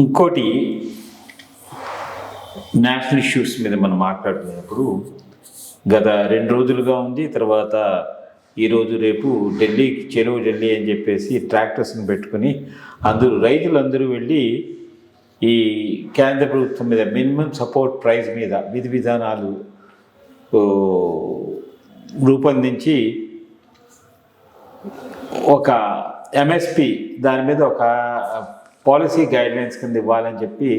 ఇంకోటి national issues మీద మనం మాట్లాడుతున్నప్పుడు గత 2 రోజులుగా ఉంది. తర్వాత ఈరోజు రేపు ఢిల్లీకి చెరువు ఢిల్లీ అని చెప్పేసి ట్రాక్టర్స్ని పెట్టుకుని రైతులందరూ వెళ్ళి ఈ కేంద్ర ప్రభుత్వం మీద మినిమం సపోర్ట్ ప్రైస్ మీద విధి విధానాలు రూపొందించి ఒక ఎంఎస్పి దాని మీద ఒక పాలసీ గైడ్లైన్స్ కింద ఇవ్వాలని చెప్పి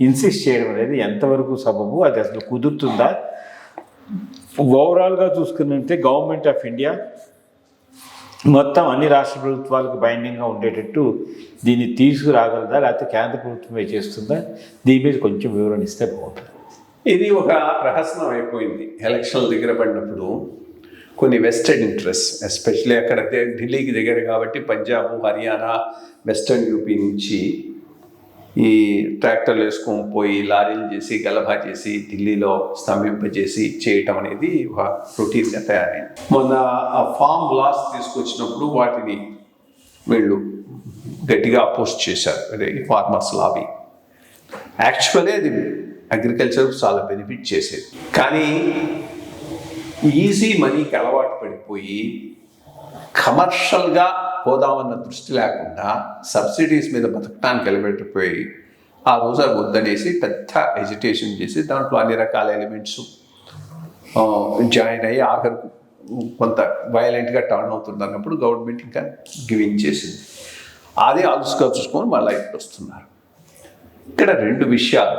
ఇన్సిస్ట్ చేయడం అనేది ఎంతవరకు సబబు, అది అసలు కుదురుతుందా? ఓవరాల్గా చూసుకున్నట్టే గవర్నమెంట్ ఆఫ్ ఇండియా మొత్తం అన్ని రాష్ట్ర ప్రభుత్వాలకు బైండింగ్గా ఉండేటట్టు దీన్ని తీసుకురాగలదా, లేకపోతే కేంద్ర ప్రభుత్వమే చేస్తుందా? దీని మీద కొంచెం వివరణ ఇస్తే బాగుంటుంది. ఇది ఒక ప్రహసనం అయిపోయింది. ఎలక్షన్ల దగ్గర పడినప్పుడు కొన్ని వెస్టర్న్ ఇంట్రెస్ట్, ఎస్పెషల్లీ అక్కడ ఢిల్లీకి దగ్గర కాబట్టి పంజాబ్, హర్యానా, వెస్టర్న్ యూపీ నుంచి ఈ ట్రాక్టర్లు వేసుకొని పోయి లారీలు చేసి గలభా చేసి ఢిల్లీలో స్తంభింపజేసి చేయటం అనేది ఒక రొటీన్గా తయారైంది. మొన్న ఆ ఫామ్ లాస్ తీసుకొచ్చినప్పుడు వాటిని వీళ్ళు గట్టిగా అపోజ్ చేశారు. అదే ఫార్మర్స్ లాబీ. యాక్చువల్లీ అది అగ్రికల్చర్ చాలా బెనిఫిట్ చేసేది, కానీ ఈజీ మనీకి అలవాటు పడిపోయి కమర్షియల్గా పోదామన్న దృష్టి లేకుండా సబ్సిడీస్ మీద బతకటానికి నిలబెట్టిపోయి ఆ రోజు అది వద్దనేసి పెద్ద ఎజిటేషన్ చేసి దాంట్లో అన్ని రకాల ఎలిమెంట్స్ జాయిన్ అయ్యి ఆఖరికి కొంత వైలెంట్గా టర్న్ అవుతుంది అన్నప్పుడు గవర్నమెంట్ ఇంకా గివింగ్ చేసింది. అదే అలుసుగా చూసుకొని మళ్ళీ ఇప్పుడు వస్తున్నారు. ఇక్కడ 2 విషయాలు.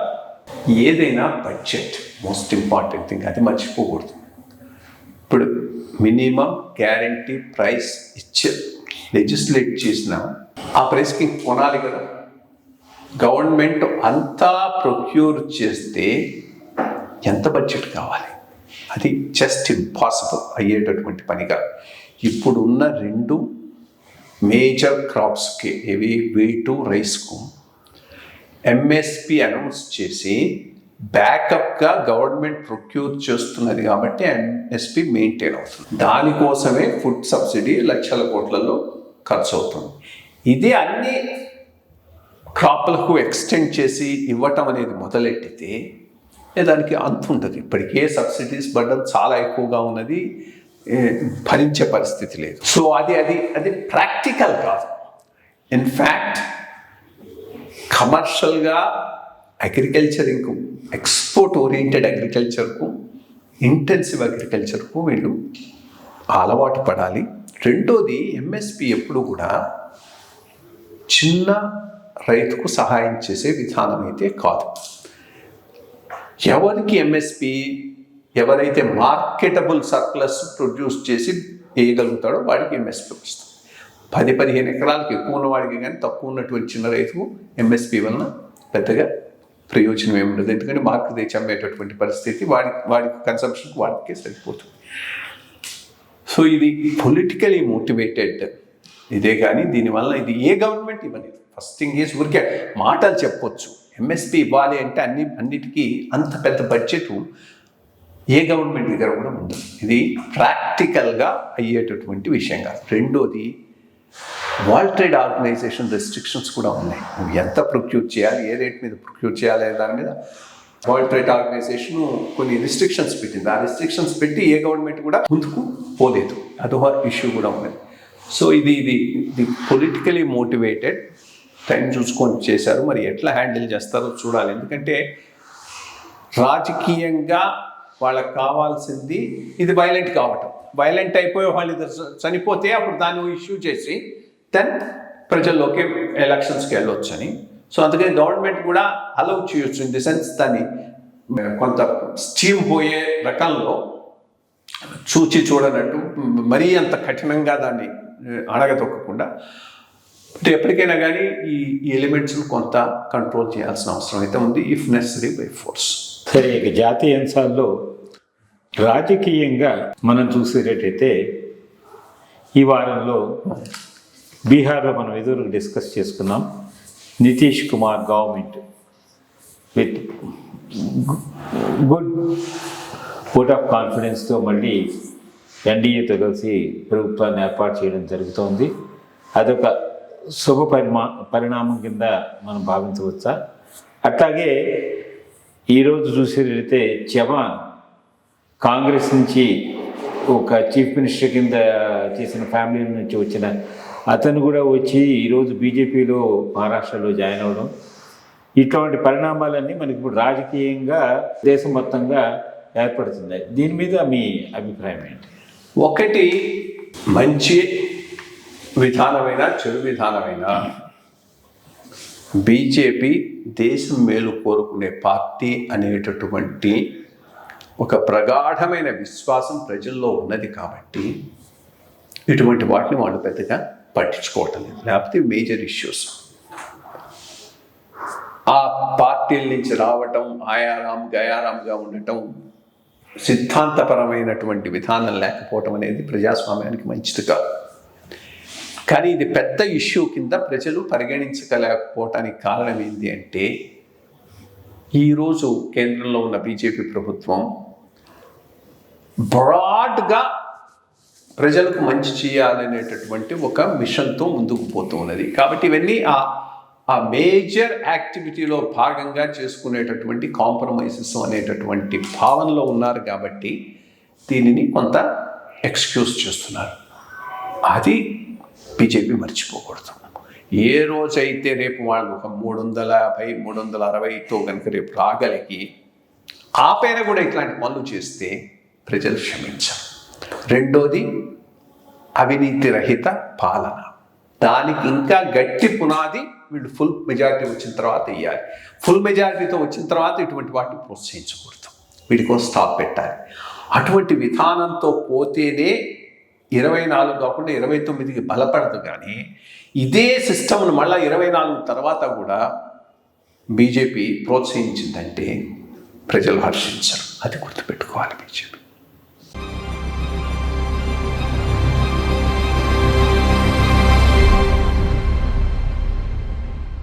ఏదైనా బడ్జెట్ మోస్ట్ ఇంపార్టెంట్ థింగ్, అది మర్చిపోకూడదు. ఇప్పుడు మినిమం గ్యారంటీ ప్రైస్ ఇచ్చే లెజిస్లేట్ చేసిన ఆ ప్రైస్కి కొనాలి కదా. గవర్నమెంట్ అంతా ప్రొక్యూర్ చేస్తే ఎంత బడ్జెట్ కావాలి? అది జస్ట్ ఇంపాసిబుల్ అయ్యేటటువంటి పనిగా. ఇప్పుడున్న 2 మేజర్ క్రాప్స్కి, ఇవి వీటు, రైస్కు ఎంఎస్పి అనౌన్స్ చేసి బ్యాకప్గా గవర్నమెంట్ ప్రొక్యూర్ చేస్తున్నది కాబట్టి ఎంఎస్పి మెయింటైన్ అవుతుంది. దానికోసమే ఫుడ్ సబ్సిడీ లక్షల కోట్లలో ఖర్చు అవుతుంది. ఇది అన్ని క్రాప్లకు ఎక్స్టెండ్ చేసి ఇవ్వటం అనేది మొదలెట్టితే దానికి అంత ఉంటుంది. ఇప్పటికే సబ్సిడీస్ బర్డన్ చాలా ఎక్కువగా ఉన్నది, భరించే పరిస్థితి లేదు. సో అది ప్రాక్టికల్ కాదు. ఇన్ఫ్యాక్ట్ కమర్షియల్గా అగ్రికల్చర్ ఇంకూ ఎక్స్పోర్ట్ ఓరియంటెడ్ అగ్రికల్చర్కు, ఇంటెన్సివ్ అగ్రికల్చర్కు వీళ్ళు అలవాటు పడాలి. రెండోది, ఎంఎస్పి ఎప్పుడు కూడా చిన్న రైతుకు సహాయం చేసే విధానం అయితే కాదు. ఎవరికి ఎంఎస్పి, ఎవరైతే మార్కెటబుల్ సర్ప్లస్ ప్రొడ్యూస్ చేసి వేయగలుగుతాడో వాడికి ఎంఎస్పి వస్తుంది. 10-15 ఎకరాలకు ఎక్కువ ఉన్నవాడికి కానీ తక్కువ ఉన్నటువంటి చిన్న రైతుకు ఎంఎస్పి వలన పెద్దగా ప్రయోజనం ఏముండదు. ఎందుకంటే మార్కెట్ తెచ్చి అమ్మేటటువంటి పరిస్థితి వాడి కన్సంప్షన్కి వాడికే సరిపోతుంది. సో ఇది పొలిటికలీ మోటివేటెడ్ ఇదే, కానీ దీనివల్ల ఇది ఏ గవర్నమెంట్ ఇవ్వలేదు. ఫస్ట్ థింగ్ ఈజ్ ఊరికే మాటలు చెప్పొచ్చు. ఎంఎస్పి ఇవ్వాలి అంటే అన్నిటికీ అంత పెద్ద బడ్జెట్ ఏ గవర్నమెంట్ దగ్గర కూడా ఉండదు. ఇది ప్రాక్టికల్గా అయ్యేటటువంటి విషయం కాదు. రెండోది, వరల్డ్ ట్రేడ్ ఆర్గనైజేషన్ రెస్ట్రిక్షన్స్ కూడా ఉన్నాయి. నువ్వు ఎంత ప్రొక్యూర్ చేయాలి, ఏ రేట్ మీద ప్రొక్యూర్ చేయాలి అనే దాని మీద వరల్డ్ ట్రేడ్ ఆర్గనైజేషన్ కొన్ని రిస్ట్రిక్షన్స్ పెట్టింది. ఆ రిస్ట్రిక్షన్స్ పెట్టి ఏ గవర్నమెంట్ కూడా ముందుకు పోలేదు. అదొక ఇష్యూ కూడా ఉన్నది. సో ఇది పొలిటికలీ మోటివేటెడ్, టైం చూసుకొని చేశారు. మరి ఎట్లా హ్యాండిల్ చేస్తారో చూడాలి. ఎందుకంటే రాజకీయంగా వాళ్ళకి కావాల్సింది ఇది వైలెంట్ కావటం. వైలెంట్ అయిపోయి వాళ్ళు చనిపోతే అప్పుడు దాన్ని ఇష్యూ చేసి దెన్ ప్రజల్లోకి ఎలక్షన్స్కి వెళ్ళొచ్చు అని. సో అందుకని గవర్నమెంట్ కూడా అలౌ చేయొచ్చు. ఇన్ ది సెన్స్ దాన్ని కొంత స్టీమ్ పోయే రకంలో చూడనట్టు మరీ అంత కఠినంగా దాన్ని అడగదొక్కకుండా ఎప్పటికైనా కానీ ఈ ఎలిమెంట్స్ను కొంత కంట్రోల్ చేయాల్సిన అవసరం అయితే ఉంది, ఇఫ్ నెసరీ బై ఫోర్స్. సరే, ఇక జాతీయ అంశాల్లో రాజకీయంగా మనం చూసేటట్టయితే ఈ వారంలో బీహార్లో మనం ఎదురు డిస్కస్ చేసుకున్నాం. Nitish Kumar government with good vote of కాన్ఫిడెన్స్తో మళ్ళీ ఎన్డీఏతో కలిసి ప్రభుత్వాన్ని ఏర్పాటు చేయడం జరుగుతోంది. అదొక శుభ పరిణామం కింద మనం భావించవచ్చా? అట్లాగే ఈరోజు చూసేటైతే జవాన్ కాంగ్రెస్ నుంచి ఒక చీఫ్ మినిస్టర్ కింద చేసిన ఫ్యామిలీ నుంచి వచ్చిన అతను కూడా వచ్చి ఈరోజు బీజేపీలో మహారాష్ట్రలో జాయిన్ అవ్వడం, ఇటువంటి పరిణామాలన్నీ మనకి ఇప్పుడు రాజకీయంగా దేశం మొత్తంగా ఏర్పడుతుంది. దీని మీద మీ అభిప్రాయం ఏంటి? ఒకటి, మంచి విధానమైన చెడు విధానమైన బీజేపీ దేశం మేలు కోరుకునే పార్టీ అనేటటువంటి ఒక ప్రగాఢమైన విశ్వాసం ప్రజల్లో ఉన్నది కాబట్టి ఇటువంటి వాటిని వాళ్ళు పెద్దగా పట్టించుకోవటం లేదు. లేకపోతే మేజర్ ఇష్యూస్ ఆ పార్టీల నుంచి రావటం, ఆయారాం గయారాంగా ఉండటం, సిద్ధాంతపరమైనటువంటి విధానం లేకపోవటం అనేది ప్రజాస్వామ్యానికి మంచిది కాదు. కానీ ఇది పెద్ద ఇష్యూ కింద ప్రజలు పరిగణించలేకపోవటానికి కారణం ఏంటి అంటే, ఈరోజు కేంద్రంలో ఉన్న బీజేపీ ప్రభుత్వం బ్రాడ్గా ప్రజలకు మంచి చేయాలనేటటువంటి ఒక మిషన్తో ముందుకు పోతూ ఉన్నది. కాబట్టి ఇవన్నీ ఆ మేజర్ యాక్టివిటీలో భాగంగా చేసుకునేటటువంటి కాంప్రమైజెస్ అనేటటువంటి భావనలో ఉన్నారు. కాబట్టి దీనిని కొంత ఎక్స్క్యూజ్ చేస్తున్నారు. అది బీజేపీ మర్చిపోకూడదు. ఏ రోజైతే రేపు వాళ్ళు ఒక 350, 360తో కనుక రేపు రాగలిగి ఆ పైన కూడా ఇట్లాంటి పనులు చేస్తే ప్రజలు క్షమించరు. రెండోది, అవినీతి రహిత పాలన. దానికి ఇంకా గట్టి పునాది వీళ్ళు ఫుల్ మెజారిటీ వచ్చిన తర్వాత వేయాలి. ఫుల్ మెజారిటీతో వచ్చిన తర్వాత ఇటువంటి వాటిని ప్రోత్సహించకూడదు, వీటికో స్టాప్ పెట్టాలి. అటువంటి విధానంతో పోతేనే 24 కాకుండా 29కి బలపడదు. కానీ ఇదే సిస్టమ్ను మళ్ళీ 24 తర్వాత కూడా బీజేపీ ప్రోత్సహించిందంటే ప్రజలు హర్షించరు. అది గుర్తుపెట్టుకోవాలి బీజేపీ.